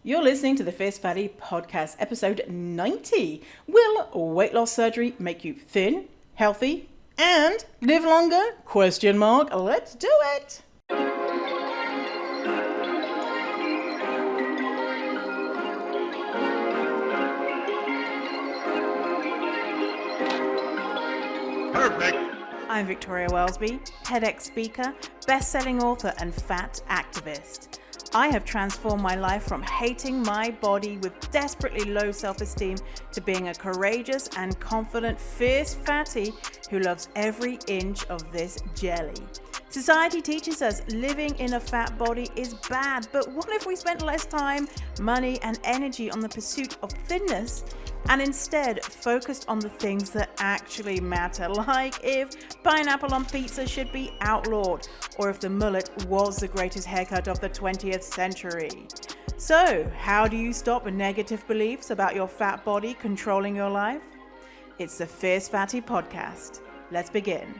You're listening to the Fierce Fatty Podcast, episode 90. Will weight loss surgery make you thin, healthy, and live longer? Question mark. Let's do it. Perfect. I'm Victoria Wellesby, TEDx speaker, best-selling author, and fat activist. I have transformed my life from hating my body with desperately low self-esteem to being a courageous and confident, fierce fatty who loves every inch of this jelly. Society teaches us living in a fat body is bad, but what if we spent less time, money, and energy on the pursuit of thinness and instead focused on the things that actually matter, like if pineapple on pizza should be outlawed, or if the mullet was the greatest haircut of the 20th century. So, how do you stop negative beliefs about your fat body controlling your life? It's the Fierce Fatty Podcast. Let's begin.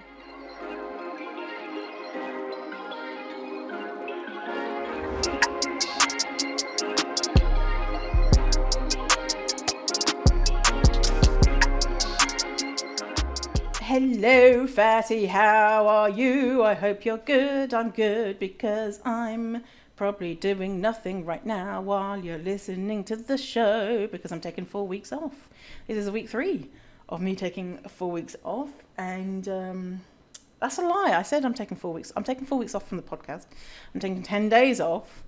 Hello, fatty, how are you? I hope you're good. I'm good because I'm probably doing nothing right now while you're listening to the show because I'm taking 4 weeks off. This is week 3 of me taking 4 weeks off, and that's a lie. I said I'm taking 4 weeks. I'm taking 4 weeks off from the podcast. I'm taking 10 days off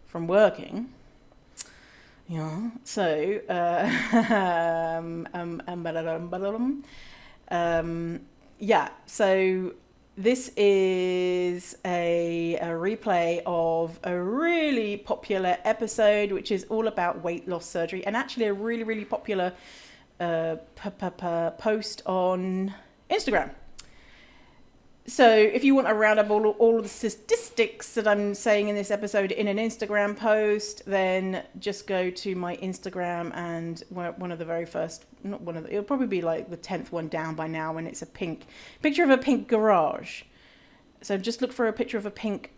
from working. Yeah, so so this is a replay of a really popular episode, which is all about weight loss surgery, and actually a really, really popular post on Instagram. So if you want to round up all of the statistics that I'm saying in this episode in an Instagram post, then just go to my Instagram, and one of the very first, not one of the, it'll probably be like the 10th one down by now, and it's a picture of a pink garage. So just look for a picture of a pink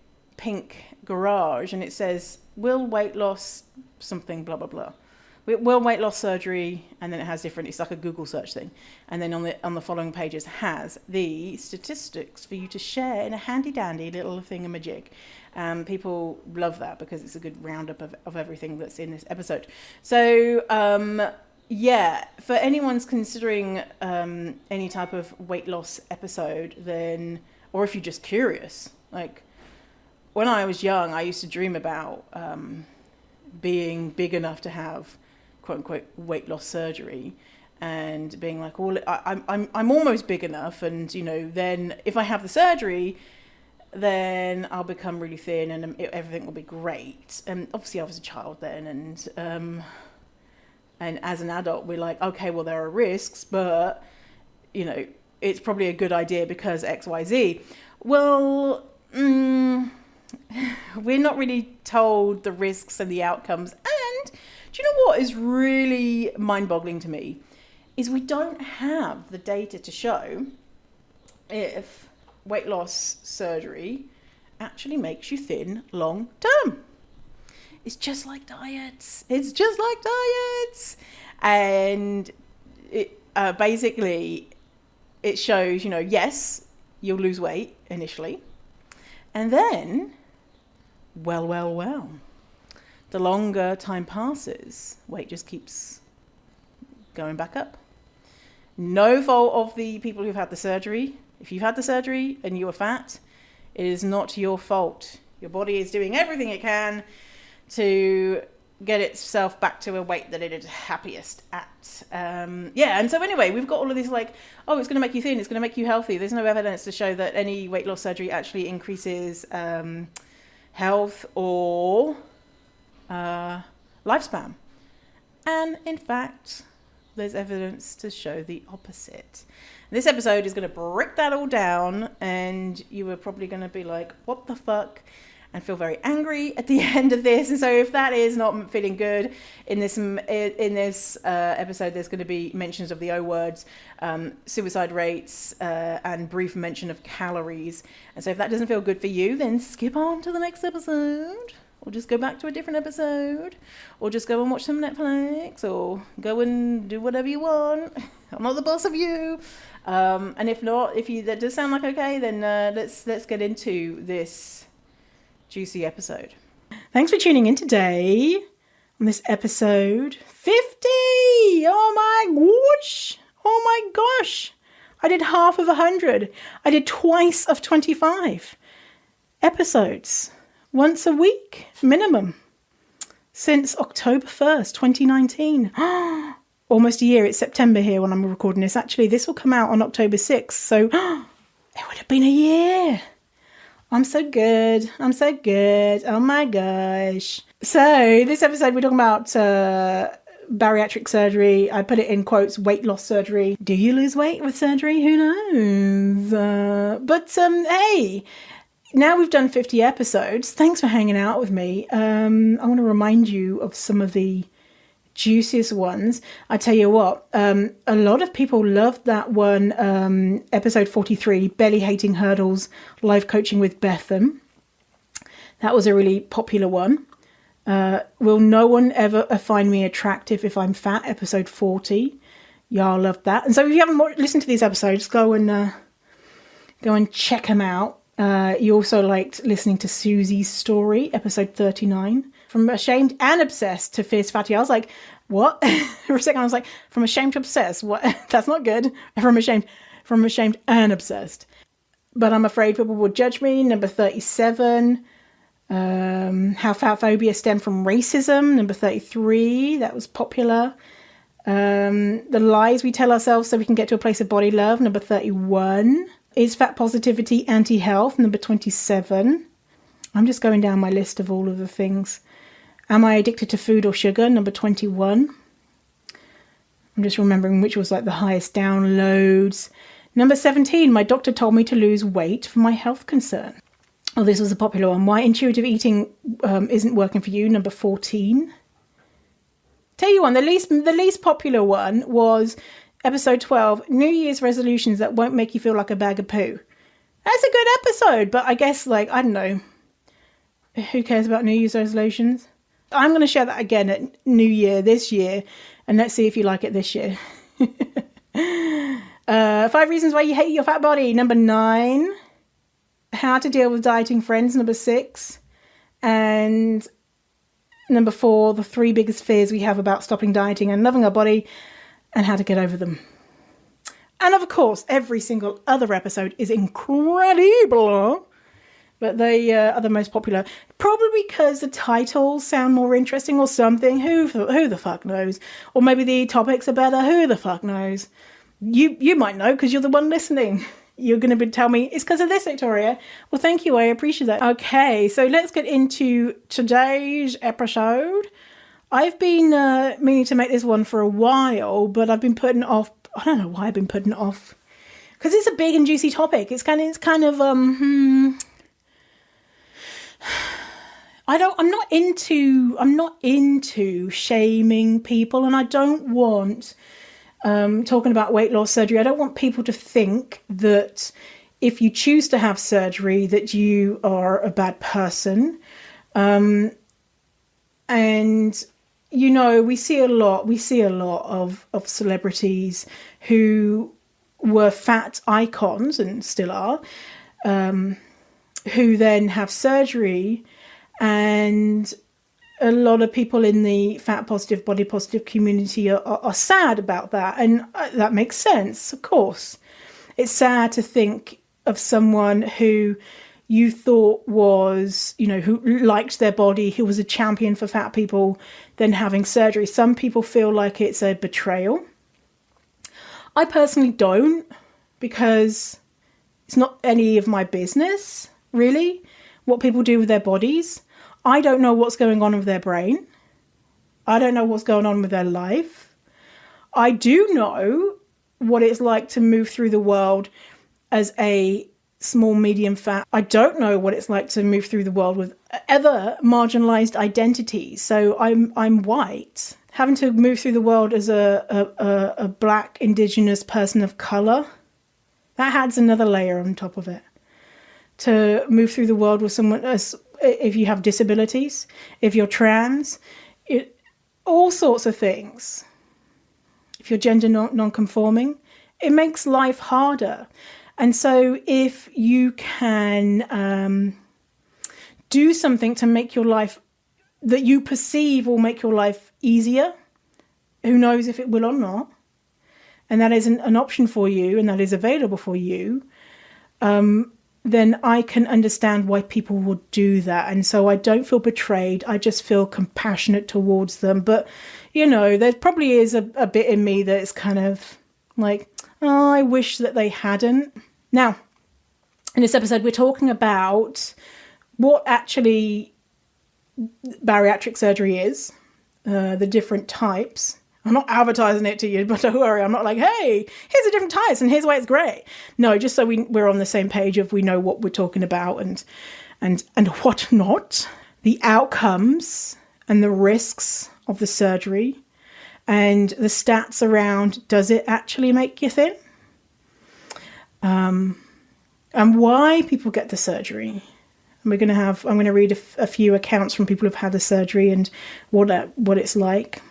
garage, and it says, will weight loss something, blah, blah, blah. Will weight loss surgery, and then it has different, it's like a Google search thing. And then on the following pages has the statistics for you to share in a handy dandy little thingamajig. People love that because it's a good roundup of everything that's in this episode. So, for anyone's considering any type of weight loss episode, then, or if you're just curious, like when I was young, I used to dream about being big enough to have quote unquote weight loss surgery, and being like, I'm almost big enough, and then if I have the surgery, then I'll become really thin and everything will be great. And obviously I was a child then, and as an adult we're like, okay, well there are risks, but it's probably a good idea because XYZ. Well, we're not really told the risks and the outcomes. And do you know what is really mind-boggling to me is we don't have the data to show if weight loss surgery actually makes you thin long term. It's just like diets. And it basically it shows, yes, you'll lose weight initially, and then well, the longer time passes, weight just keeps going back up. No fault of the people who've had the surgery. If you've had the surgery and you are fat, it is not your fault. Your body is doing everything it can to get itself back to a weight that it is happiest at. And so anyway, we've got all of this like, oh, it's going to make you thin, it's going to make you healthy. There's no evidence to show that any weight loss surgery actually increases health or lifespan. And in fact, there's evidence to show the opposite. This episode is going to break that all down, and you are probably going to be like, what the fuck? And feel very angry at the end of this. And so if that is not feeling good in this episode, there's going to be mentions of the O words, suicide rates, and brief mention of calories. And so if that doesn't feel good for you, then skip on to the next episode. or just go back to a different episode, or just go and watch some Netflix, or go and do whatever you want. I'm not the boss of you. And if not, that does sound like okay, then let's get into this juicy episode. Thanks for tuning in today on this episode 50. Oh my gosh. I did half of 100. I did twice of 25 episodes, once a week minimum, since October 1st, 2019. Almost a year. It's September here when I'm recording this. Actually, this will come out on October 6th, so it would have been a year. I'm so good. Oh my gosh. So this episode we're talking about bariatric surgery. I put it in quotes, weight loss surgery. Do you lose weight with surgery? Who knows? But hey, now we've done 50 episodes. Thanks for hanging out with me. I want to remind you of some of the juiciest ones. I tell you what, a lot of people loved that one, episode 43, Belly Hating Hurdles, Life Coaching with Betham. That was a really popular one. Will no one ever find me attractive if I'm fat, episode 40. Y'all loved that. And so if you haven't listened to these episodes, go and check them out. You also liked listening to Susie's story, episode 39. From ashamed and obsessed to fierce fatty. I was like, what? For a second I was like, from ashamed to obsessed. What? That's not good. From ashamed and obsessed. But I'm afraid people will judge me. Number 37. How fat phobia stemmed from racism. Number 33. That was popular. The lies we tell ourselves so we can get to a place of body love. Number 31. Is fat positivity anti-health? Number 27. I'm just going down my list of all of the things. Am I addicted to food or sugar? Number 21. I'm just remembering which was like the highest downloads. Number 17. My doctor told me to lose weight for my health concern. Oh, this was a popular one. Why intuitive eating isn't working for you? Number 14. Tell you one, the least popular one was episode 12. New Year's resolutions that won't make you feel like a bag of poo. That's a good episode, but I guess, like, I don't know. Who cares about New Year's resolutions? I'm going to share that again at New Year this year, and let's see if you like it this year. 5 reasons why you hate your fat body. Number 9. How to deal with dieting friends. Number 6. And number 4, the 3 biggest fears we have about stopping dieting and loving our body, and how to get over them. And of course, every single other episode is incredible. But they are the most popular. Probably because the titles sound more interesting or something. Who the fuck knows? Or maybe the topics are better. Who the fuck knows? You might know because you're the one listening. You're going to tell me, it's because of this, Victoria. Well, thank you. I appreciate that. Okay, so let's get into today's episode. I've been meaning to make this one for a while, but I've been putting it off. I don't know why I've been putting it off. Because it's a big and juicy topic. It's kind of I'm not into shaming people, and I don't want talking about weight loss surgery. I don't want people to think that if you choose to have surgery that you are a bad person. And you know, we see a lot of celebrities who were fat icons and still are, who then have surgery, and a lot of people in the fat positive, body positive community are sad about that. And that makes sense, of course. It's sad to think of someone who you thought was, you know, who liked their body, who was a champion for fat people, then having surgery. Some people feel like it's a betrayal. I personally don't, because it's not any of my business, really, what people do with their bodies. I don't know what's going on with their brain. I don't know what's going on with their life. I do know what it's like to move through the world as a small, medium fat. I don't know what it's like to move through the world with other marginalized identities. So I'm white. Having to move through the world as a black, indigenous person of color, that adds another layer on top of it. To move through the world with someone as if you have disabilities, if you're trans, all sorts of things. If you're gender non-conforming, it makes life harder. And so if you can do something to make your life that you perceive will make your life easier, who knows if it will or not, and that is an option for you and that is available for you, then I can understand why people would do that. And so I don't feel betrayed. I just feel compassionate towards them. But, you know, there probably is a bit in me that is kind of like, oh, I wish that they hadn't. Now, in this episode, we're talking about what actually bariatric surgery is, the different types. I'm not advertising it to you, but don't worry, I'm not like, hey, here's the different types and here's why it's great. No, just so we're on the same page of we know what we're talking about and what not, the outcomes and the risks of the surgery and the stats around, does it actually make you thin? And why people get the surgery. And I'm going to read a few accounts from people who've had the surgery and what it's like.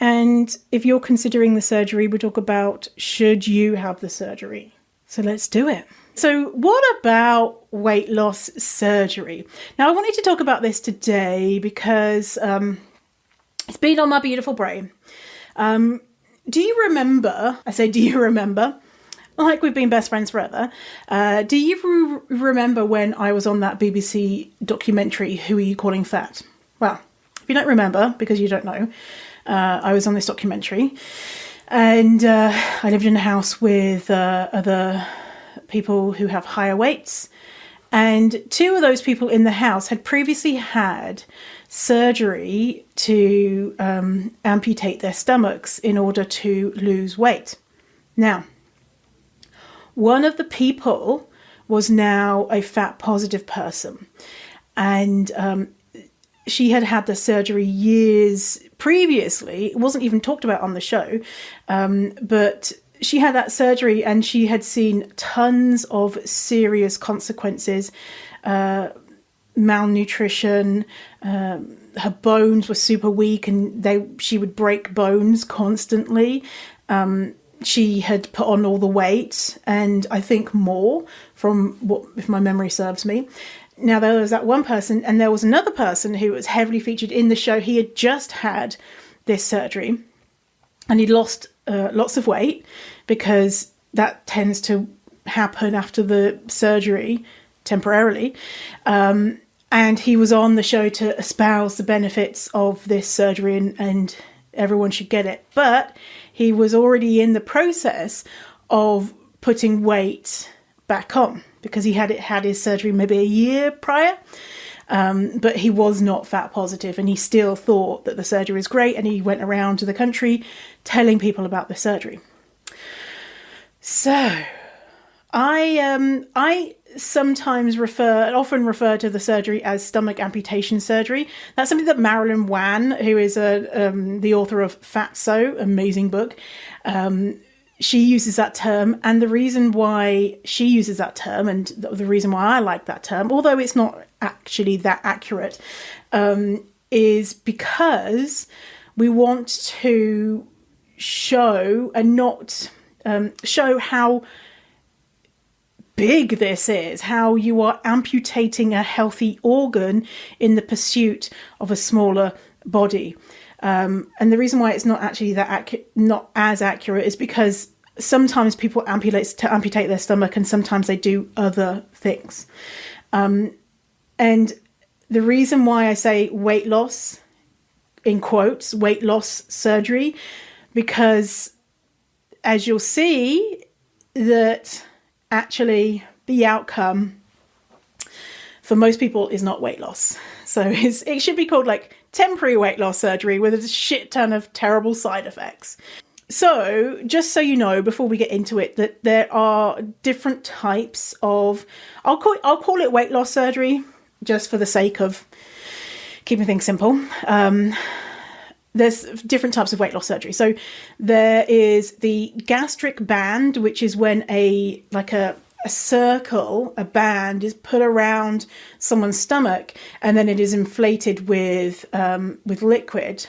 And if you're considering the surgery, we talk about, should you have the surgery? So let's do it. So what about weight loss surgery? Now, I wanted to talk about this today because it's been on my beautiful brain. Do you remember, I say, do you remember? Like we've been best friends forever. Do you remember when I was on that BBC documentary, Who Are You Calling Fat? Well, if you don't remember, because you don't know, I was on this documentary and I lived in a house with other people who have higher weights. And two of those people in the house had previously had surgery to amputate their stomachs in order to lose weight. Now, one of the people was now a fat positive person, and she had had the surgery years previously. It wasn't even talked about on the show, but she had that surgery and she had seen tons of serious consequences, malnutrition, her bones were super weak and she would break bones constantly. She had put on all the weight and I think more from what, if my memory serves me. Now, there was that one person, and there was another person who was heavily featured in the show. He had just had this surgery, and he'd lost lots of weight because that tends to happen after the surgery temporarily. And he was on the show to espouse the benefits of this surgery and everyone should get it. But he was already in the process of putting weight back on, because he had his surgery maybe a year prior, but he was not fat positive and he still thought that the surgery was great, and he went around to the country telling people about the surgery. So I sometimes often refer to the surgery as stomach amputation surgery. That's something that Marilyn Wan, who is the author of Fatso, amazing book, she uses that term. And the reason why she uses that term, and the reason why I like that term, although it's not actually that accurate, is because we want to show and not show how big this is, how you are amputating a healthy organ in the pursuit of a smaller body. And the reason why it's not actually not as accurate is because sometimes people amputate their stomach and sometimes they do other things. And the reason why I say weight loss, in quotes, weight loss surgery, because as you'll see, that actually the outcome for most people is not weight loss. So it should be called like temporary weight loss surgery with a shit ton of terrible side effects. So just so you know, before we get into it, that there are different types of, I'll call it weight loss surgery just for the sake of keeping things simple. There's different types of weight loss surgery. So there is the gastric band, which is when a a circle, a band is put around someone's stomach, and then it is inflated with liquid,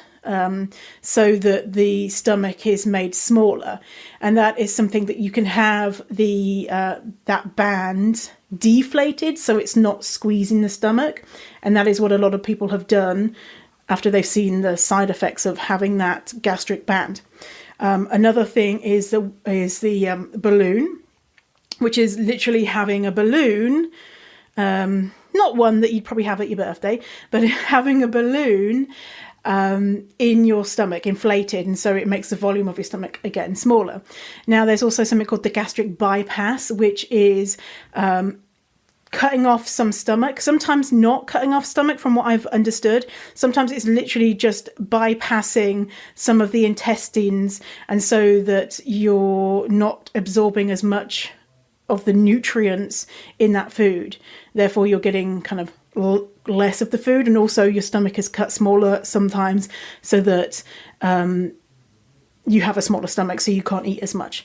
so that the stomach is made smaller. And that is something that you can have that band deflated, so it's not squeezing the stomach. And that is what a lot of people have done after they've seen the side effects of having that gastric band. Another thing is the balloon, which is literally having a balloon, not one that you'd probably have at your birthday, but having a balloon in your stomach, inflated, and so it makes the volume of your stomach again smaller. Now, there's also something called the gastric bypass, which is cutting off some stomach, sometimes not cutting off stomach from what I've understood. Sometimes it's literally just bypassing some of the intestines, and so that you're not absorbing as much of the nutrients in that food. Therefore, you're getting kind of less of the food, and also your stomach is cut smaller sometimes so that you have a smaller stomach, so you can't eat as much.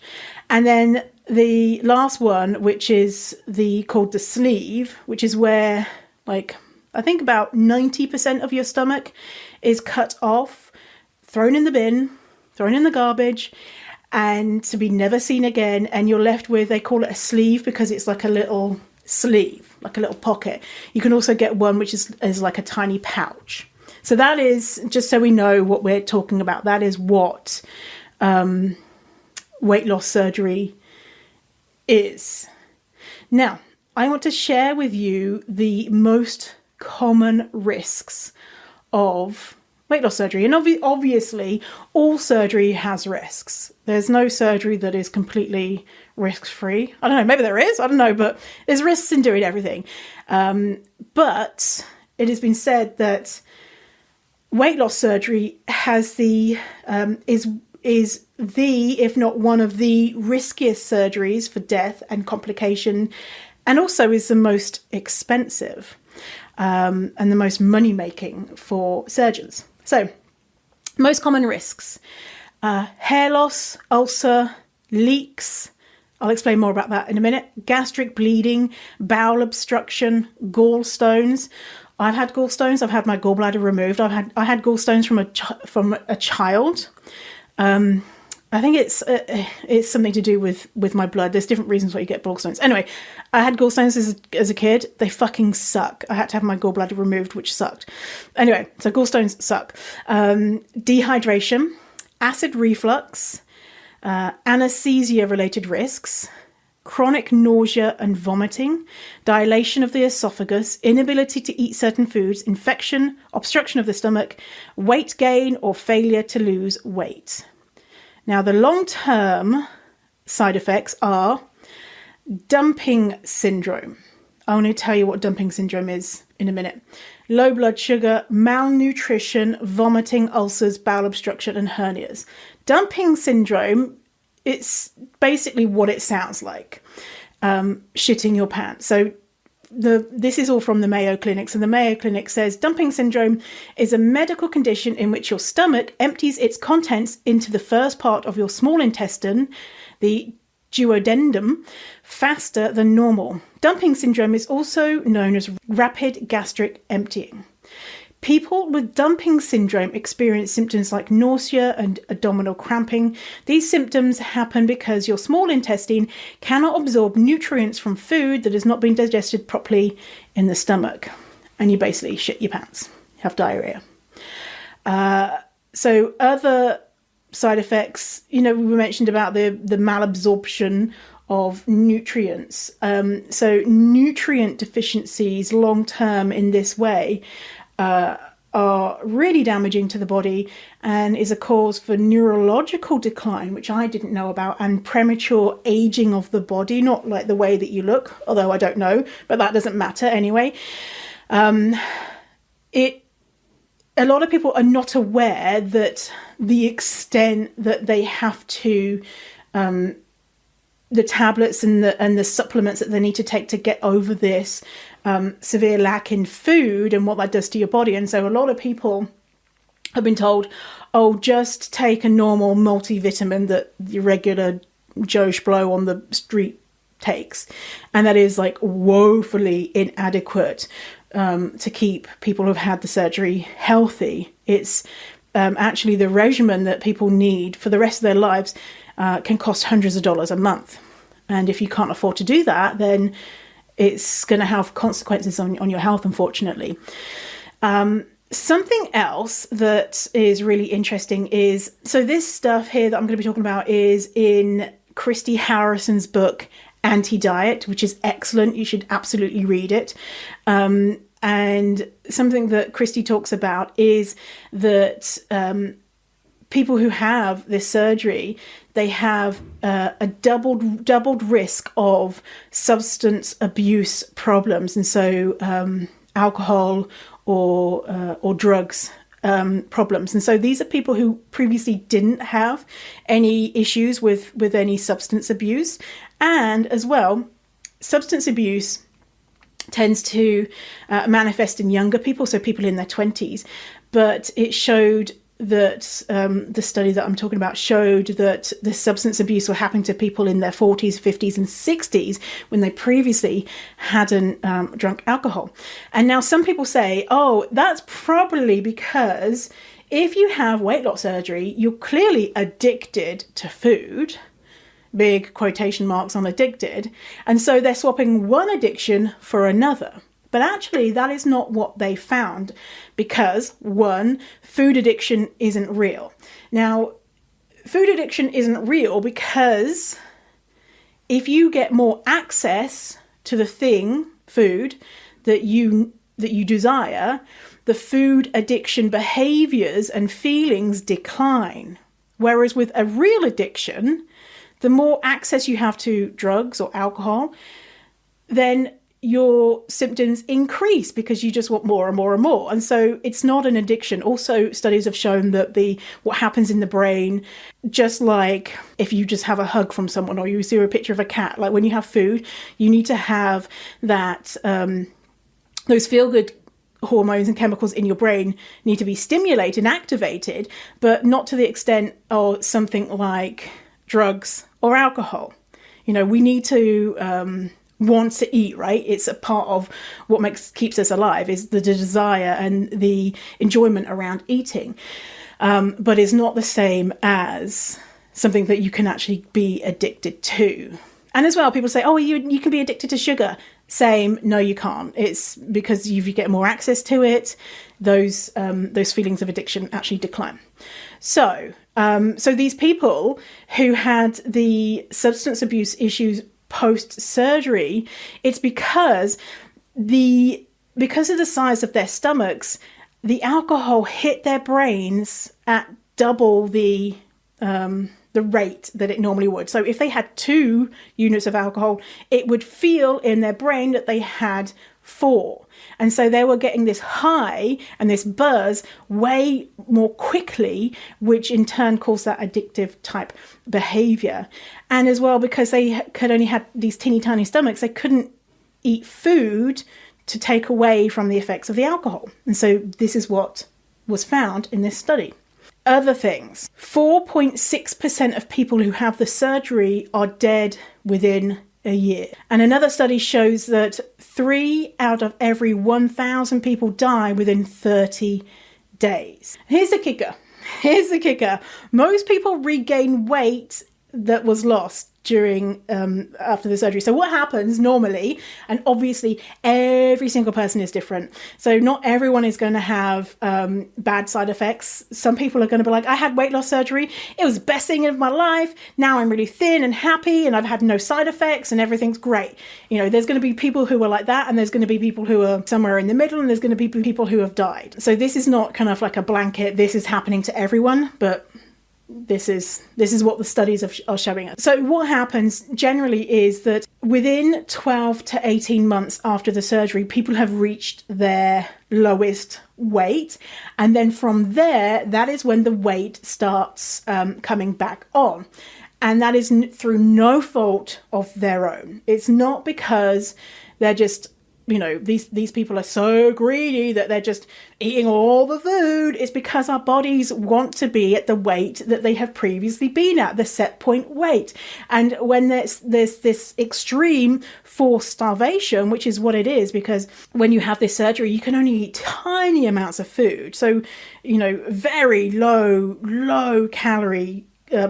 And then the last one, which is called the sleeve, which is where, like, I think about 90% of your stomach is cut off, thrown in the bin, thrown in the garbage, and to be never seen again. And you're left with, they call it a sleeve because it's like a little sleeve, like a little pocket. You can also get one which is like a tiny pouch. So that is, just so we know what we're talking about, that is what weight loss surgery is. Now, I want to share with you the most common risks of weight loss surgery. And obviously, all surgery has risks. There's no surgery that is completely risk-free. I don't know, maybe there is, I don't know, but there's risks in doing everything. But it has been said that weight loss surgery has is the, if not one of the riskiest surgeries for death and complication, and also is the most expensive and the most money-making for surgeons. So, most common risks: hair loss, ulcer, leaks. I'll explain more about that in a minute. Gastric bleeding, bowel obstruction, gallstones. I've had gallstones. I've had my gallbladder removed. I had gallstones from a child. I think it's something to do with my blood. There's different reasons why you get gallstones. Anyway, I had gallstones as a kid. They fucking suck. I had to have my gallbladder removed, which sucked. Anyway, so gallstones suck. Dehydration, acid reflux, anesthesia-related risks, chronic nausea and vomiting, dilation of the esophagus, inability to eat certain foods, infection, obstruction of the stomach, weight gain, or failure to lose weight. Now, the long-term side effects are dumping syndrome. I want to tell you what dumping syndrome is in a minute. Low blood sugar, malnutrition, vomiting, ulcers, bowel obstruction, and hernias. Dumping syndrome, it's basically what it sounds like, shitting your pants. So this is all from the Mayo Clinic. So the Mayo Clinic says dumping syndrome is a medical condition in which your stomach empties its contents into the first part of your small intestine, the duodenum, faster than normal. Dumping syndrome is also known as rapid gastric emptying. People with dumping syndrome experience symptoms like nausea and abdominal cramping. These symptoms happen because your small intestine cannot absorb nutrients from food that has not been digested properly in the stomach. And you basically shit your pants, have diarrhea. So other side effects, we mentioned about the malabsorption of nutrients. So nutrient deficiencies long-term in this way are really damaging to the body and is a cause for neurological decline, which I didn't know about, and premature aging of the body, not like the way that you look, although I don't know, but that doesn't matter anyway. A lot of people are not aware that the extent that they have to, the tablets and the supplements that they need to take to get over this severe lack in food and what that does to your body. And so a lot of people have been told, oh, just take a normal multivitamin that the regular Joe Schmo on the street takes, and that is like woefully inadequate to keep people who've had the surgery healthy. It's actually the regimen that people need for the rest of their lives can cost hundreds of dollars a month. And if you can't afford to do that, then it's going to have consequences on your health, unfortunately. Something else that is really interesting is, so this stuff here that I'm going to be talking about is in Christy Harrison's book, Anti-Diet, which is excellent. You should absolutely read it. And something that Christy talks about is that people who have this surgery, they have a doubled risk of substance abuse problems, and so alcohol or drugs problems. And so these are people who previously didn't have any issues with any substance abuse. And as well, substance abuse tends to manifest in younger people, so people in their 20s. But it showed that the study that I'm talking about showed that the substance abuse were happening to people in their 40s, 50s and 60s when they previously hadn't drunk alcohol. And now some people say, oh, that's probably because if you have weight loss surgery, you're clearly addicted to food. Big quotation marks on addicted. And so they're swapping one addiction for another. But actually, that is not what they found because, one, food addiction isn't real. Now, food addiction isn't real because if you get more access to the thing, food, that you desire, the food addiction behaviors and feelings decline. Whereas with a real addiction, the more access you have to drugs or alcohol, then your symptoms increase because you just want more and more and more. And so it's not an addiction. Also, studies have shown that what happens in the brain, just like if you just have a hug from someone or you see a picture of a cat, like when you have food, you need to have that, those feel-good hormones and chemicals in your brain need to be stimulated and activated, but not to the extent of something like drugs or alcohol. You know, we need to want to eat, right? It's a part of what keeps us alive, is the desire and the enjoyment around eating, but it's not the same as something that you can actually be addicted to. And as well, people say, oh, you can be addicted to sugar. Same, no, you can't. It's because if you get more access to it, those feelings of addiction actually decline. So these people who had the substance abuse issues post-surgery, it's because of the size of their stomachs, the alcohol hit their brains at double the rate that it normally would. So if they had 2 units of alcohol, it would feel in their brain that they had 4. And so they were getting this high and this buzz way more quickly, which in turn caused that addictive type behavior. And as well, because they could only had these teeny tiny stomachs, they couldn't eat food to take away from the effects of the alcohol. And so this is what was found in this study. Other things, 4.6% of people who have the surgery are dead within a year. And another study shows that 3 out of every 1,000 people die within 30 days. Here's the kicker. Most people regain weight that was lost during after the surgery. So what happens normally, and obviously every single person is different, so not everyone is going to have bad side effects. Some people are going to be like, I had weight loss surgery, it was the best thing of my life, now I'm really thin and happy and I've had no side effects and everything's great. You know, there's going to be people who are like that, and there's going to be people who are somewhere in the middle, and there's going to be people who have died. So this is not kind of like a blanket, this is happening to everyone, but this is what the studies are showing us. So what happens generally is that within 12 to 18 months after the surgery, people have reached their lowest weight. And then from there, that is when the weight starts coming back on. And that is through no fault of their own. It's not because they're just these people are so greedy that they're just eating all the food. It's because our bodies want to be at the weight that they have previously been at, the set point weight. And when there's this extreme forced starvation, which is what it is, because when you have this surgery, you can only eat tiny amounts of food. So, very low calorie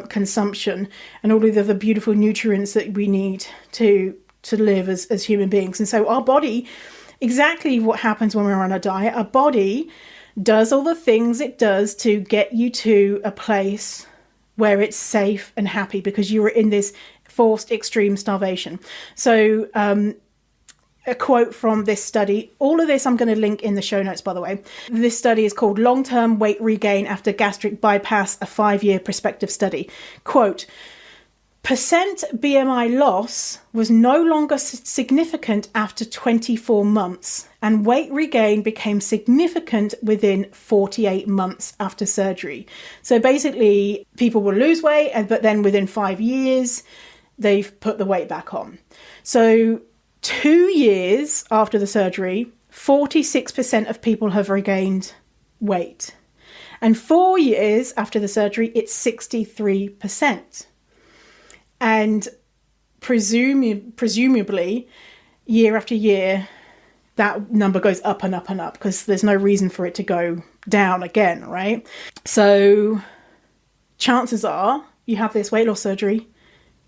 consumption, and all of the beautiful nutrients that we need to live as human beings. And so our body, exactly what happens when we're on a diet, our body does all the things it does to get you to a place where it's safe and happy, because you are in this forced extreme starvation. So a quote from this study, all of this I'm going to link in the show notes, by the way. This study is called Long-Term Weight Regain After Gastric Bypass, a 5-year prospective study. Quote, percent BMI loss was no longer significant after 24 months, and weight regain became significant within 48 months after surgery. So basically, people will lose weight, but then within 5 years, they've put the weight back on. So 2 years after the surgery, 46% of people have regained weight. And 4 years after the surgery, it's 63%. And presumably, year after year, that number goes up and up and up, because there's no reason for it to go down again, right? So chances are you have this weight loss surgery,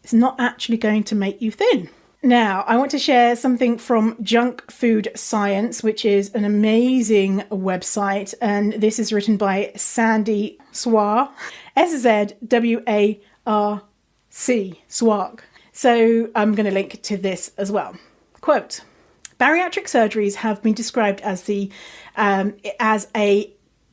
it's not actually going to make you thin. Now, I want to share something from Junk Food Science, which is an amazing website. And this is written by Sandy Swar, SZWARC, Swag. So I'm going to link to this as well. Quote, bariatric surgeries have been described as a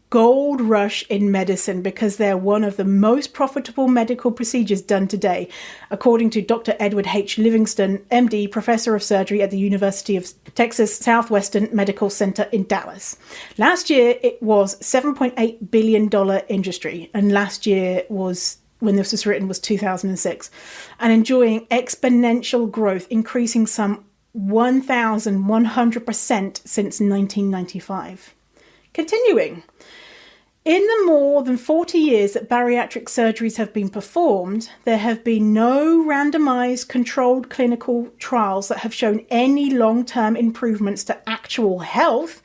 gold rush in medicine because they're one of the most profitable medical procedures done today, according to Dr. Edward H. Livingston, MD, professor of surgery at the University of Texas Southwestern Medical Center in Dallas. Last year, it was $7.8 billion industry, and last year was, when this was written, was 2006, and enjoying exponential growth, increasing some 1,100% since 1995. Continuing. In the more than 40 years that bariatric surgeries have been performed, there have been no randomized controlled clinical trials that have shown any long-term improvements to actual health,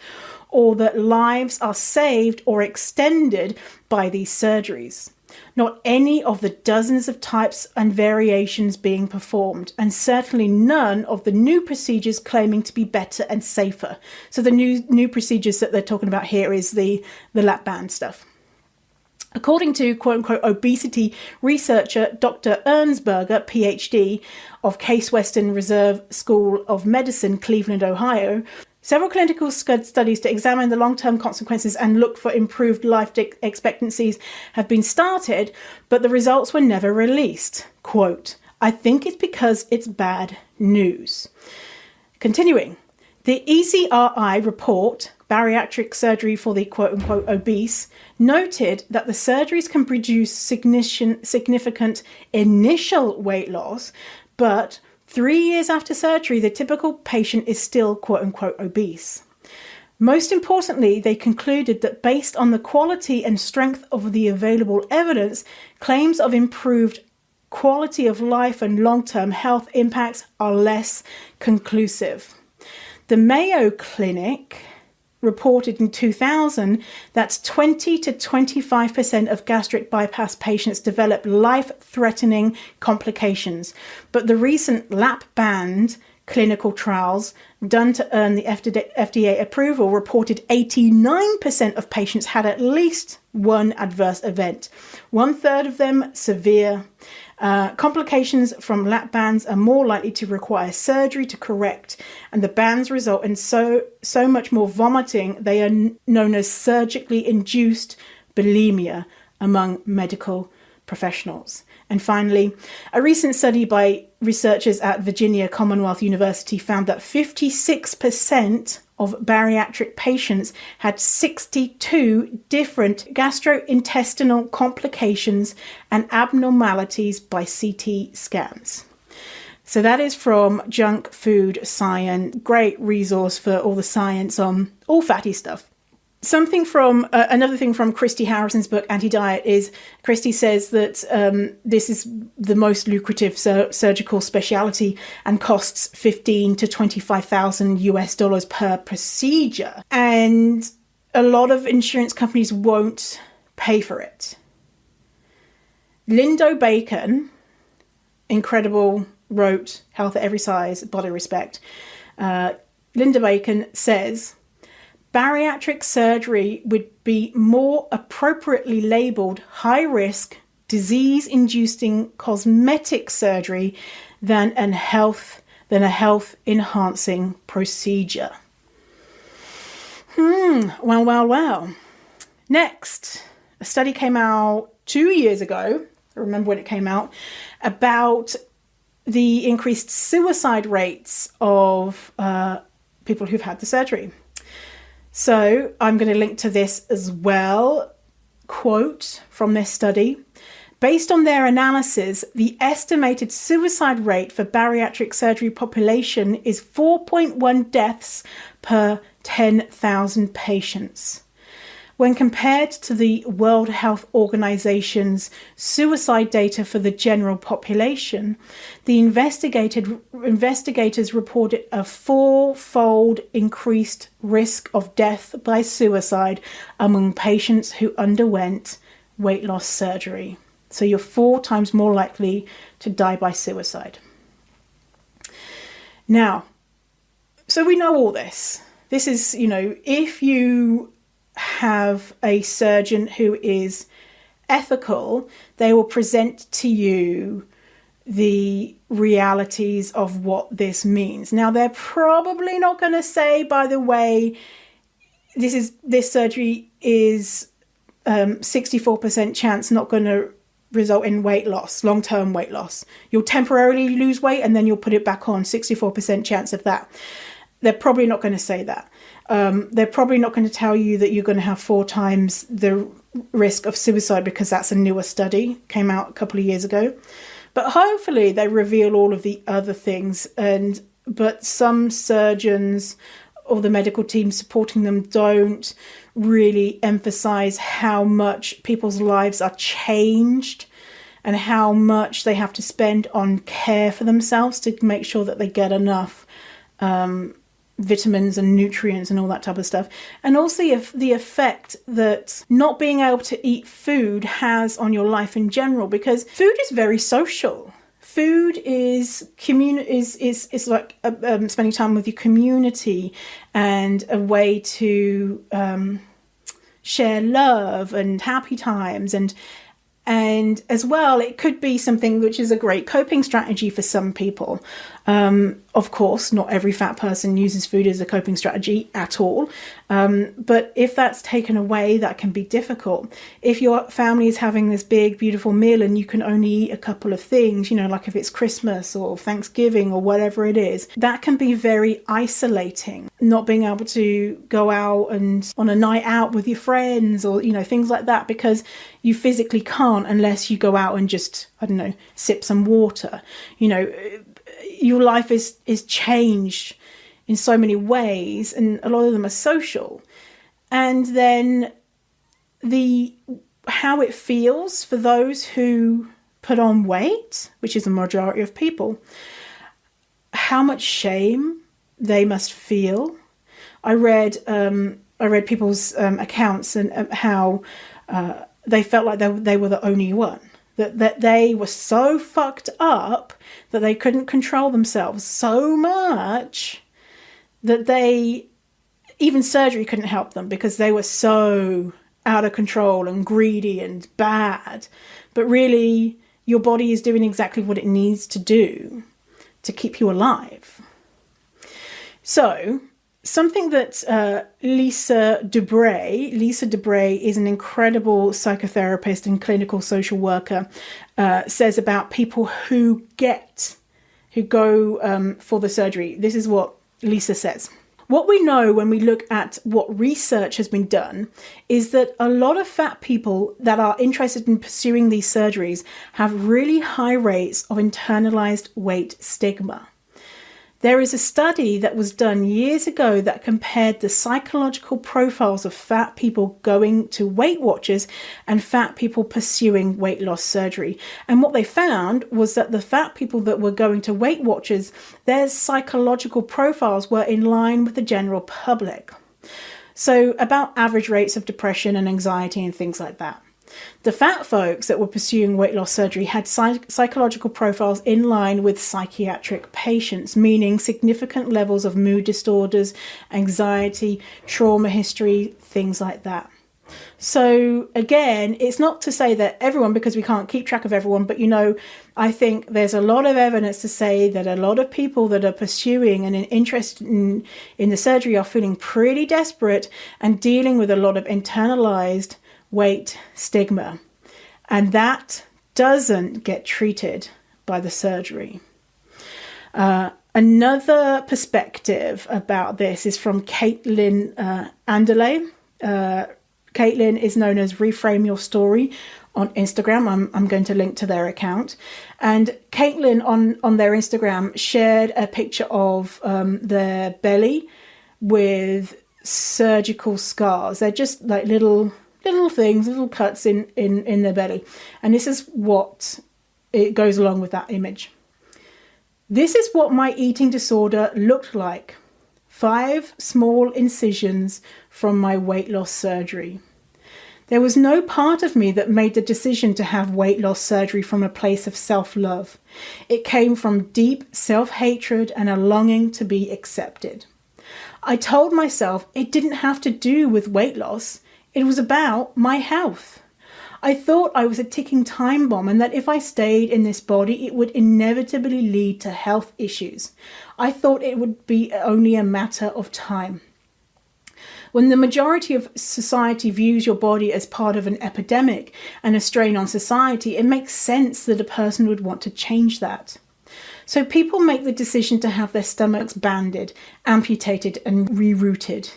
or that lives are saved or extended by these surgeries. Not any of the dozens of types and variations being performed, and certainly none of the new procedures claiming to be better and safer. So the new procedures that they're talking about here is the lap band stuff. According to quote-unquote obesity researcher Dr. Ernsberger, PhD, of Case Western Reserve School of Medicine, Cleveland, Ohio, several clinical studies to examine the long-term consequences and look for improved life expectancies have been started, but the results were never released. Quote, I think it's because it's bad news. Continuing, the ECRI report, Bariatric Surgery for the quote-unquote obese, noted that the surgeries can produce significant initial weight loss, but 3 years after surgery, the typical patient is still quote-unquote obese. Most importantly, they concluded that based on the quality and strength of the available evidence, claims of improved quality of life and long-term health impacts are less conclusive. The Mayo Clinic reported in 2000 that 20 to 25% of gastric bypass patients develop life-threatening complications. But the recent lap band clinical trials done to earn the FDA approval reported 89% of patients had at least one adverse event. 1/3 of them severe. Complications from lap bands are more likely to require surgery to correct, and the bands result in so much more vomiting. They are known as surgically induced bulimia among medical professionals. And finally, a recent study by researchers at Virginia Commonwealth University found that 56% of bariatric patients had 62 different gastrointestinal complications and abnormalities by CT scans. So that is from Junk Food Science. Great resource for all the science on all fatty stuff. Another thing from Christy Harrison's book, Anti-Diet, is Christy says that this is the most lucrative surgical specialty and costs $15,000 to $25,000 per procedure. And a lot of insurance companies won't pay for it. Lindo Bacon, incredible, wrote Health at Every Size, Body Respect. Linda Bacon says, bariatric surgery would be more appropriately labelled high-risk, disease-inducing cosmetic surgery than a health-enhancing procedure. Well. Next, a study came out 2 years ago, I remember when it came out, about the increased suicide rates of people who've had the surgery. So I'm going to link to this as well. Quote from this study. Based on their analysis, the estimated suicide rate for bariatric surgery population is 4.1 deaths per 10,000 patients. When compared to the World Health Organization's suicide data for the general population, the investigators reported a 4-fold increased risk of death by suicide among patients who underwent weight loss surgery. So you're 4 times more likely to die by suicide. Now, so we know all this. This is, if you have a surgeon who is ethical, they will present to you the realities of what this means. Now, they're probably not going to say, by the way, this surgery is 64% chance not going to result in weight loss, long-term weight loss. You'll temporarily lose weight and then you'll put it back on, 64% chance of that. They're probably not going to say that. They're probably not going to tell you that you're going to have 4 times the risk of suicide because that's a newer study, came out a couple of years ago. But hopefully they reveal all of the other things. But some surgeons or the medical team supporting them don't really emphasize how much people's lives are changed and how much they have to spend on care for themselves to make sure that they get enough vitamins and nutrients and all that type of stuff. And also the effect that not being able to eat food has on your life in general, because food is very social. Food is like spending time with your community and a way to share love and happy times, and as well, it could be something which is a great coping strategy for some people. Of course, not every fat person uses food as a coping strategy at all. But if that's taken away, that can be difficult. If your family is having this big, beautiful meal and you can only eat a couple of things, like if it's Christmas or Thanksgiving or whatever it is, that can be very isolating. Not being able to go out and on a night out with your friends or, things like that, because you physically can't unless you go out and just, sip some water. Your life is changed in so many ways, and a lot of them are social. And then how it feels for those who put on weight, which is the majority of people, how much shame they must feel. I read people's accounts and how they felt like they were the only one. That they were so fucked up that they couldn't control themselves so much that even surgery couldn't help them because they were so out of control and greedy and bad. But really, your body is doing exactly what it needs to do to keep you alive. So, something that Lisa Dubray is an incredible psychotherapist and clinical social worker, says about people who go for the surgery. This is what Lisa says. What we know when we look at what research has been done is that a lot of fat people that are interested in pursuing these surgeries have really high rates of internalized weight stigma. There is a study that was done years ago that compared the psychological profiles of fat people going to Weight Watchers and fat people pursuing weight loss surgery. And what they found was that the fat people that were going to Weight Watchers, their psychological profiles were in line with the general public. So about average rates of depression and anxiety and things like that. The fat folks that were pursuing weight loss surgery had psychological profiles in line with psychiatric patients, meaning significant levels of mood disorders, anxiety, trauma history, things like that. So again, it's not to say that everyone, because we can't keep track of everyone, but I think there's a lot of evidence to say that a lot of people that are pursuing and interested in the surgery are feeling pretty desperate and dealing with a lot of internalized weight stigma, and that doesn't get treated by the surgery. Another perspective about this is from Caitlin Anderley. Caitlin is known as Reframe Your Story on Instagram. I'm going to link to their account. And Caitlin on their Instagram shared a picture of their belly with surgical scars. They're just like little things, little cuts in their belly. And this is what it goes along with that image. This is what my eating disorder looked like. 5 small incisions from my weight loss surgery. There was no part of me that made the decision to have weight loss surgery from a place of self-love. It came from deep self-hatred and a longing to be accepted. I told myself it didn't have to do with weight loss. It was about my health. I thought I was a ticking time bomb and that if I stayed in this body, it would inevitably lead to health issues. I thought it would be only a matter of time. When the majority of society views your body as part of an epidemic and a strain on society, it makes sense that a person would want to change that. So people make the decision to have their stomachs banded, amputated, and rerouted.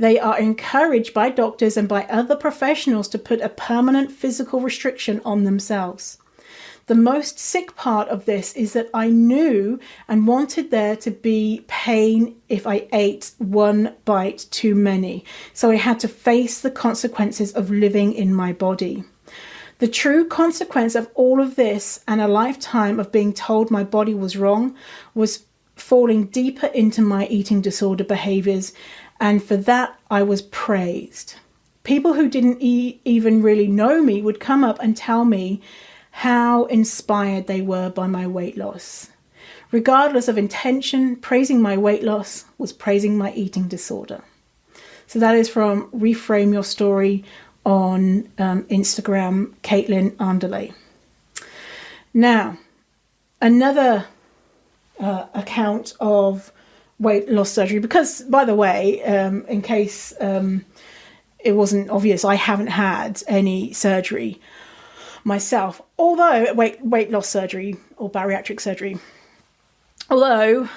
They are encouraged by doctors and by other professionals to put a permanent physical restriction on themselves. The most sick part of this is that I knew and wanted there to be pain if I ate one bite too many. So I had to face the consequences of living in my body. The true consequence of all of this and a lifetime of being told my body was wrong was falling deeper into my eating disorder behaviors. And for that, I was praised. People who didn't even really know me would come up and tell me how inspired they were by my weight loss. Regardless of intention, praising my weight loss was praising my eating disorder. So that is from Reframe Your Story on Instagram, Caitlin Anderley. Now, another account of weight loss surgery, because by the way, in case it wasn't obvious, I haven't had any surgery myself, although weight loss surgery or bariatric surgery, although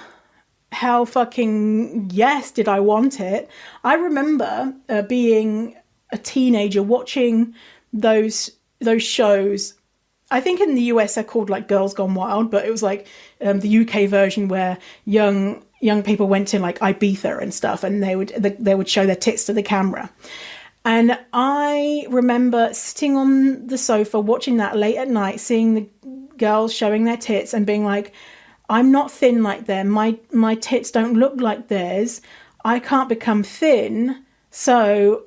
hell fucking yes did I want it. I remember being a teenager watching those shows. I think in the US they're called like Girls Gone Wild, but it was like the UK version where young people went to like Ibiza and stuff, and they would show their tits to the camera. And I remember sitting on the sofa watching that late at night, seeing the girls showing their tits and being like, I'm not thin like them. My tits don't look like theirs. I can't become thin. So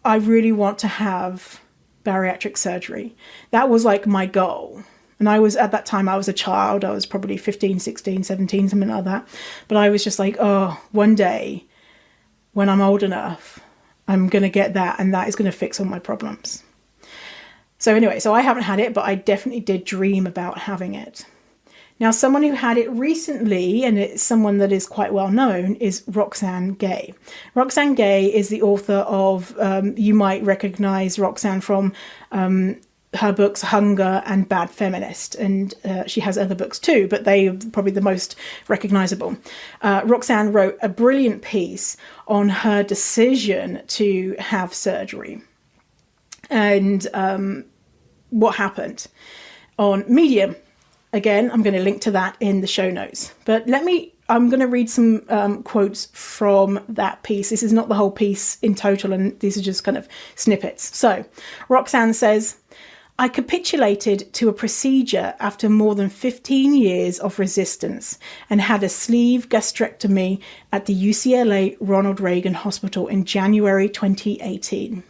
I really want to have bariatric surgery. That was like my goal. And at that time, I was a child. I was probably 15, 16, 17, something like that. But I was just like, oh, one day when I'm old enough, I'm going to get that, and that is going to fix all my problems. So anyway, I haven't had it, but I definitely did dream about having it. Now, someone who had it recently, and it's someone that is quite well known, is Roxane Gay. Roxane Gay is the author of, you might recognize Roxane from her books Hunger and Bad Feminist, and she has other books too, but they are probably the most recognizable. Roxanne wrote a brilliant piece on her decision to have surgery and what happened on Medium. Again, I'm going to link to that in the show notes. But I'm going to read some quotes from that piece. This is not the whole piece in total, and these are just kind of snippets. So, Roxanne says, I capitulated to a procedure after more than 15 years of resistance and had a sleeve gastrectomy at the UCLA Ronald Reagan Hospital in January 2018.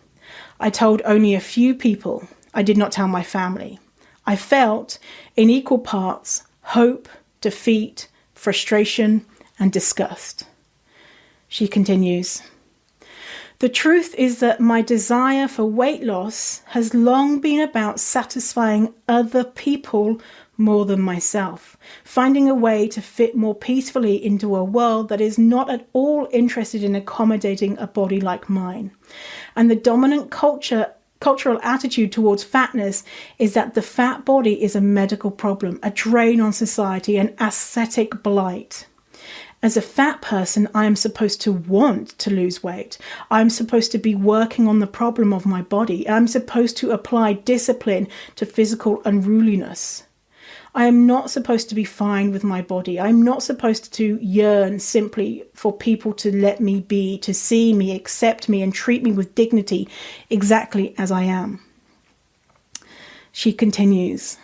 I told only a few people. I did not tell my family. I felt, in equal parts, hope, defeat, frustration, and disgust. She continues, the truth is that my desire for weight loss has long been about satisfying other people more than myself, finding a way to fit more peacefully into a world that is not at all interested in accommodating a body like mine. And the dominant cultural attitude towards fatness is that the fat body is a medical problem, a drain on society, an aesthetic blight. As a fat person, I am supposed to want to lose weight. I'm supposed to be working on the problem of my body. I'm supposed to apply discipline to physical unruliness. I am not supposed to be fine with my body. I'm not supposed to yearn simply for people to let me be, to see me, accept me, and treat me with dignity exactly as I am. She continues,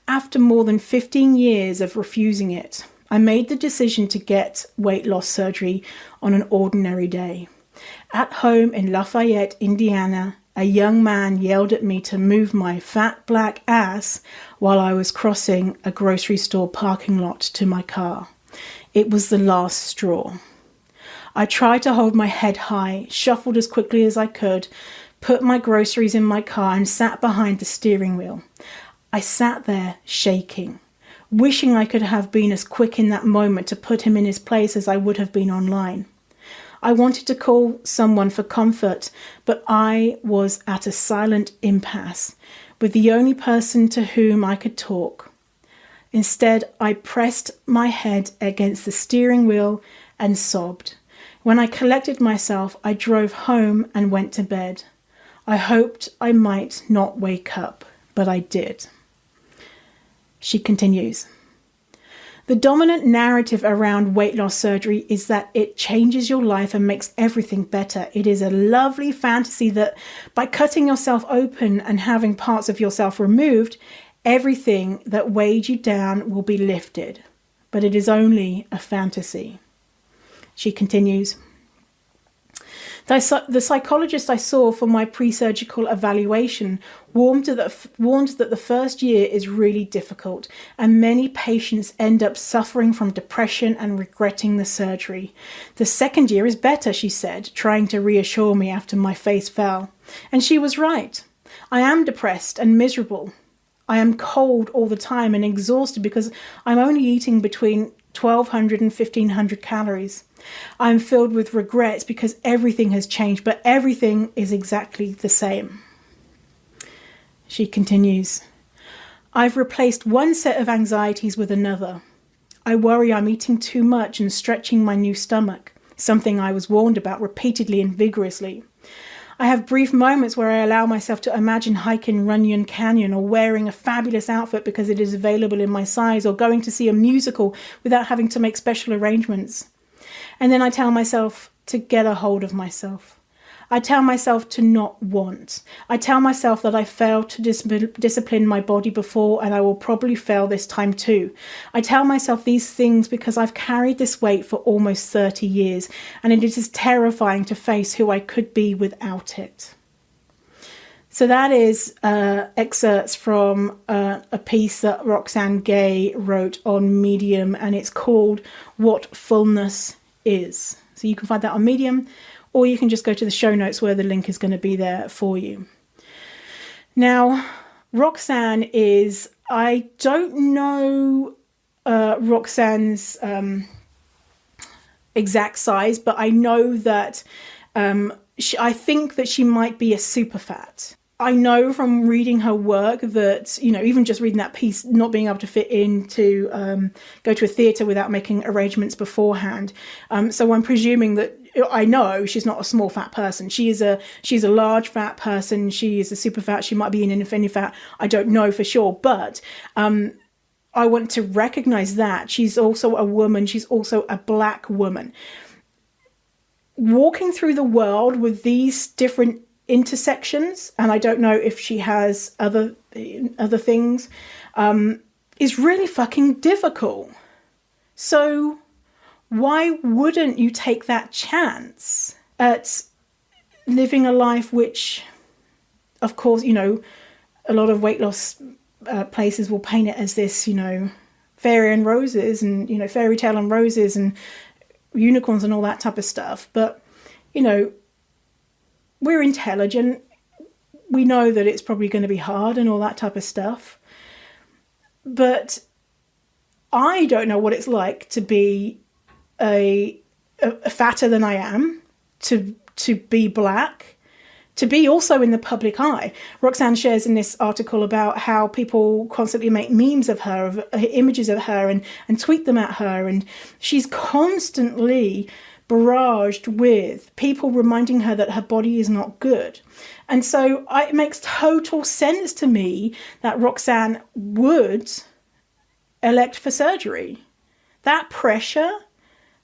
after more than 15 years of refusing it, I made the decision to get weight loss surgery on an ordinary day. At home in Lafayette, Indiana, a young man yelled at me to move my fat black ass while I was crossing a grocery store parking lot to my car. It was the last straw. I tried to hold my head high, shuffled as quickly as I could, put my groceries in my car and sat behind the steering wheel. I sat there shaking, wishing I could have been as quick in that moment to put him in his place as I would have been online. I wanted to call someone for comfort, but I was at a silent impasse with the only person to whom I could talk. Instead, I pressed my head against the steering wheel and sobbed. When I collected myself, I drove home and went to bed. I hoped I might not wake up, but I did. She continues. The dominant narrative around weight loss surgery is that it changes your life and makes everything better. It is a lovely fantasy that by cutting yourself open and having parts of yourself removed, everything that weighed you down will be lifted. But it is only a fantasy. She continues. The psychologist I saw for my pre-surgical evaluation warned that the first year is really difficult and many patients end up suffering from depression and regretting the surgery. The second year is better, she said, trying to reassure me after my face fell. And she was right. I am depressed and miserable. I am cold all the time and exhausted because I'm only eating between 1,200 and 1,500 calories. I'm filled with regrets because everything has changed, but everything is exactly the same. She continues, I've replaced one set of anxieties with another. I worry I'm eating too much and stretching my new stomach, something I was warned about repeatedly and vigorously. I have brief moments where I allow myself to imagine hiking Runyon Canyon or wearing a fabulous outfit because it is available in my size, or going to see a musical without having to make special arrangements. And then I tell myself to get a hold of myself. I tell myself to not want. I tell myself that I failed to discipline my body before and I will probably fail this time too. I tell myself these things because I've carried this weight for almost 30 years and it is terrifying to face who I could be without it. So that is excerpts from a piece that Roxane Gay wrote on Medium, and it's called What Fullness Is. So you can find that on Medium, or you can just go to the show notes where the link is going to be there for you. Now, Roxane is, I don't know Roxane's exact size, but I know that I think that she might be a super fat. I know from reading her work that, even just reading that piece, not being able to fit in to go to a theatre without making arrangements beforehand. So I'm presuming that, I know she's not a small fat person. She's a large fat person. She is a super fat. She might be an infinity fat. I don't know for sure. But I want to recognize that she's also a woman. She's also a black woman. Walking through the world with these different intersections, and I don't know if she has other things, is really fucking difficult. So why wouldn't you take that chance at living a life which, of course, a lot of weight loss places will paint it as this, fairy and roses and, fairy tale and roses and unicorns and all that type of stuff. But, we're intelligent. We know that it's probably going to be hard and all that type of stuff. But I don't know what it's like to be a fatter than I am, to be black, to be also in the public eye. Roxanne shares in this article about how people constantly make memes of her, of images of her, and tweet them at her. And she's constantly barraged with people reminding her that her body is not good. And so it makes total sense to me that Roxanne would elect for surgery. That pressure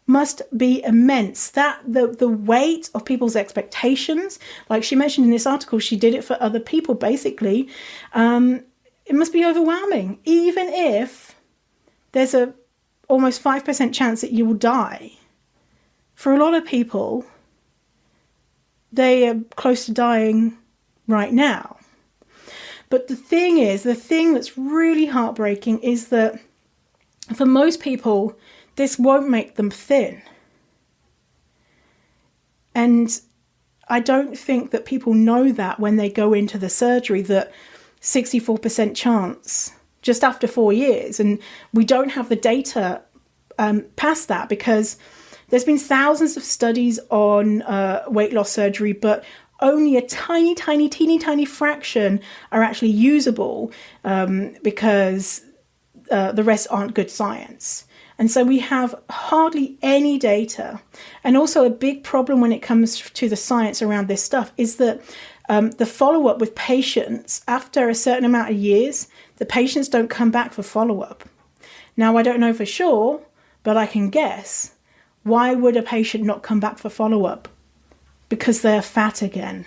must be immense. That the weight of people's expectations, like she mentioned in this article, she did it for other people basically. It must be overwhelming, even if there's a almost 5% chance that you will die. For a lot of people, they are close to dying right now. But the thing that's really heartbreaking is that for most people, this won't make them thin. And I don't think that people know that when they go into the surgery, that 64% chance just after 4 years. And we don't have the data past that, because there's been thousands of studies on weight loss surgery, but only a teeny tiny fraction are actually usable because the rest aren't good science. And so we have hardly any data. And also a big problem when it comes to the science around this stuff is that the follow-up with patients, after a certain amount of years, the patients don't come back for follow-up. Now, I don't know for sure, but I can guess. Why would a patient not come back for follow-up? Because they're fat again.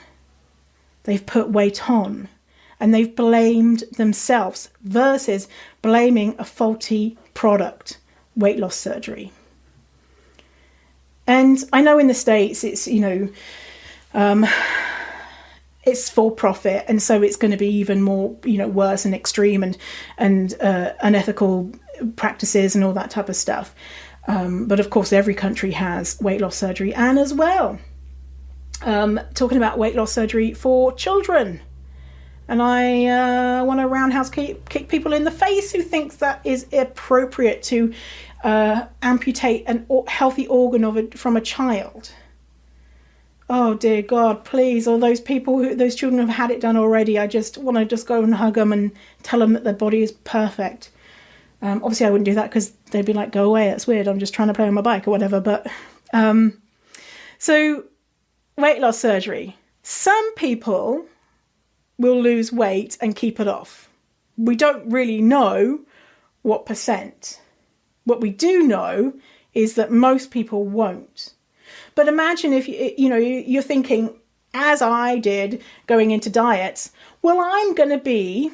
They've put weight on and they've blamed themselves versus blaming a faulty product, weight loss surgery. And I know in the States it's, it's for profit, and so it's going to be even more, worse and extreme and unethical practices and all that type of stuff. But of course, every country has weight loss surgery, and as well, talking about weight loss surgery for children. And I want to roundhouse kick people in the face who thinks that is appropriate to amputate a healthy organ from a child. Oh dear God, please, all those those children have had it done already. I just want to go and hug them and tell them that their body is perfect. Obviously I wouldn't do that because they'd be like, go away, that's weird, I'm just trying to play on my bike or whatever. But so weight loss surgery. Some people will lose weight and keep it off. We don't really know what percent. What we do know is that most people won't. But imagine if you're thinking, as I did going into diets, well, I'm going to be,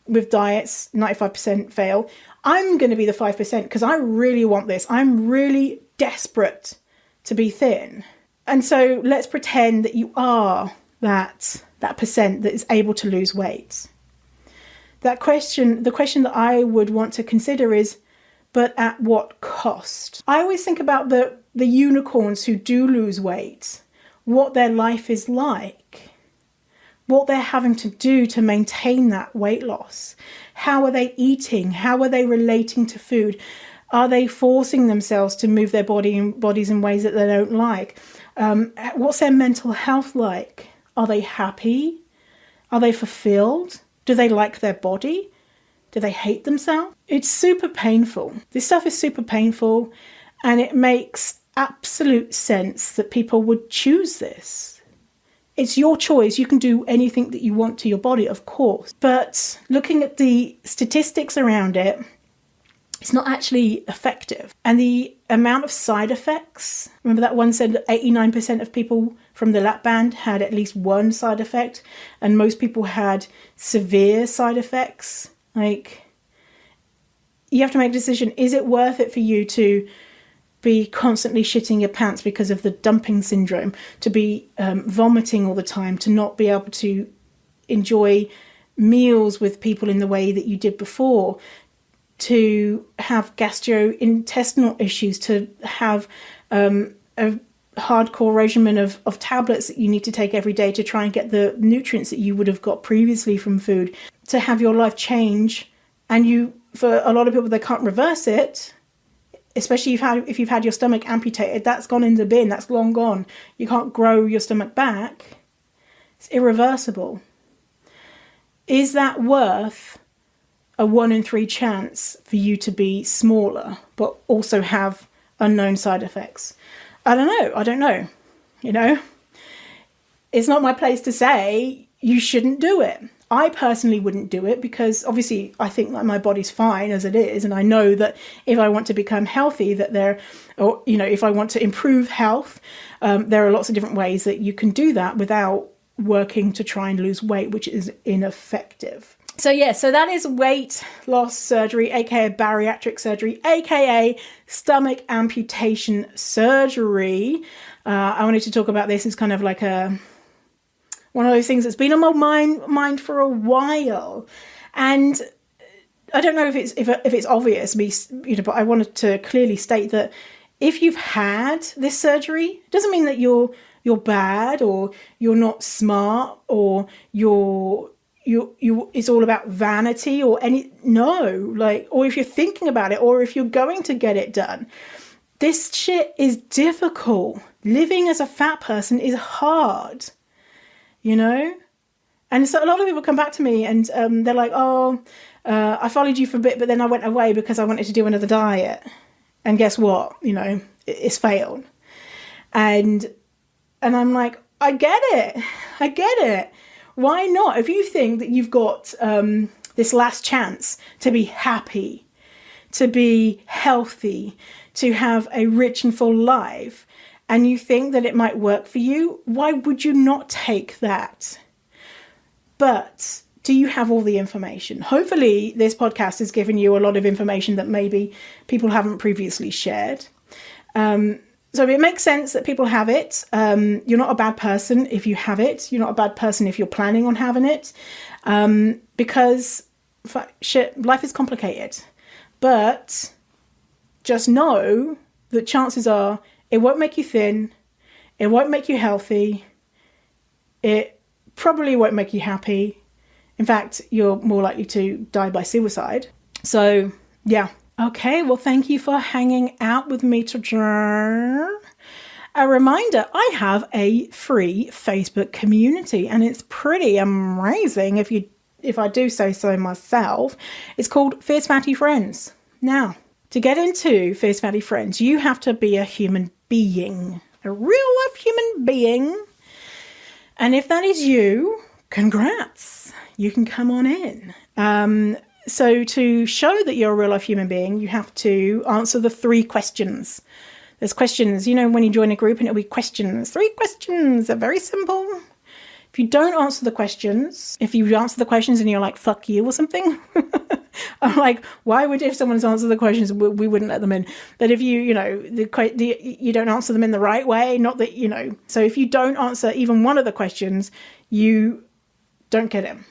with diets, 95% fail, I'm going to be the 5% because I really want this. I'm really desperate to be thin. And so let's pretend that you are that percent that is able to lose weight. The question that I would want to consider is, but at what cost? I always think about the unicorns who do lose weight, what their life is like, what they're having to do to maintain that weight loss. How are they eating? How are they relating to food? Are they forcing themselves to move their bodies in ways that they don't like? What's their mental health like? Are they happy? Are they fulfilled? Do they like their body? Do they hate themselves? It's super painful. This stuff is super painful, and it makes absolute sense that people would choose this. It's your choice. You can do anything that you want to your body, of course. But looking at the statistics around it, it's not actually effective. And the amount of side effects, remember that one said that 89% of people from the lap band had at least one side effect, and most people had severe side effects. Like, you have to make a decision. Is it worth it for you to be constantly shitting your pants because of the dumping syndrome, to be vomiting all the time, to not be able to enjoy meals with people in the way that you did before, to have gastrointestinal issues, to have a hardcore regimen of tablets that you need to take every day to try and get the nutrients that you would have got previously from food, to have your life change, and for a lot of people, they can't reverse it, especially if you've had your stomach amputated. That's gone in the bin, that's long gone. You can't grow your stomach back. It's irreversible. Is that worth a 1 in 3 chance for you to be smaller, but also have unknown side effects? I don't know. It's not my place to say you shouldn't do it. I personally wouldn't do it because obviously I think that my body's fine as it is. And I know that if I want to become healthy, if I want to improve health, there are lots of different ways that you can do that without working to try and lose weight, which is ineffective. So that is weight loss surgery, aka bariatric surgery, aka stomach amputation surgery. I wanted to talk about this as kind of like one of those things that's been on my mind for a while, and I don't know if it's obvious, but I wanted to clearly state that if you've had this surgery, it doesn't mean that you're bad or you're not smart or it's all about vanity or or if you're thinking about it or if you're going to get it done. This shit is difficult. Living as a fat person is hard, And so a lot of people come back to me and they're like, I followed you for a bit, but then I went away because I wanted to do another diet. And guess what? It's failed. And I'm like, I get it. Why not? If you think that you've got this last chance to be happy, to be healthy, to have a rich and full life, and you think that it might work for you, why would you not take that? But do you have all the information? Hopefully this podcast has given you a lot of information that maybe people haven't previously shared. So it makes sense that people have it. You're not a bad person if you have it. You're not a bad person if you're planning on having it. Because life is complicated. But just know that chances are it won't make you thin. It won't make you healthy. It probably won't make you happy. In fact, you're more likely to die by suicide. So, yeah. Okay, well, thank you for hanging out with me today. A reminder, I have a free Facebook community, and it's pretty amazing if I do say so myself. It's called Fierce Fatty Friends. Now, to get into Fierce Fatty Friends, you have to be a human being, a real-life human being. And if that is you, congrats. You can come on in. So to show that you're a real-life human being, you have to answer the 3 questions. There's questions, when you join a group and it'll be questions. 3 questions. They're very simple. If you don't answer the questions, if you answer the questions and you're like, fuck you or something, I'm like, why would, if someone's answered the questions, we wouldn't let them in. But if you don't answer them in the right way, not that, so if you don't answer even one of the questions, you don't get in.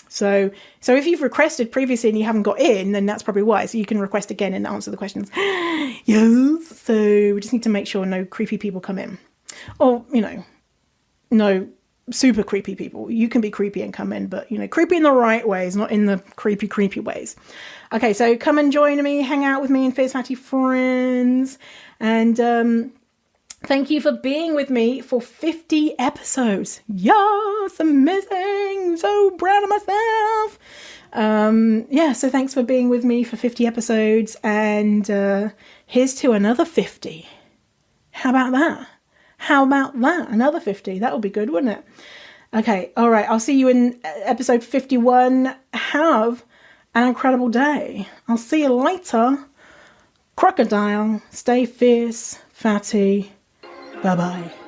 So if you've requested previously and you haven't got in, then that's probably why. So you can request again and answer the questions. Yes. So we just need to make sure no creepy people come in. Or, no super creepy people. You can be creepy and come in, but, creepy in the right ways, not in the creepy ways. Okay, so come and join me, hang out with me in Fierce Fatty Friends. And Thank you for being with me for 50 episodes. Yes, amazing. So proud of myself. So thanks for being with me for 50 episodes. And here's to another 50. How about that? Another 50. That would be good, wouldn't it? Okay, all right. I'll see you in episode 51. Have an incredible day. I'll see you later. Crocodile. Stay fierce, fatty. Bye-bye.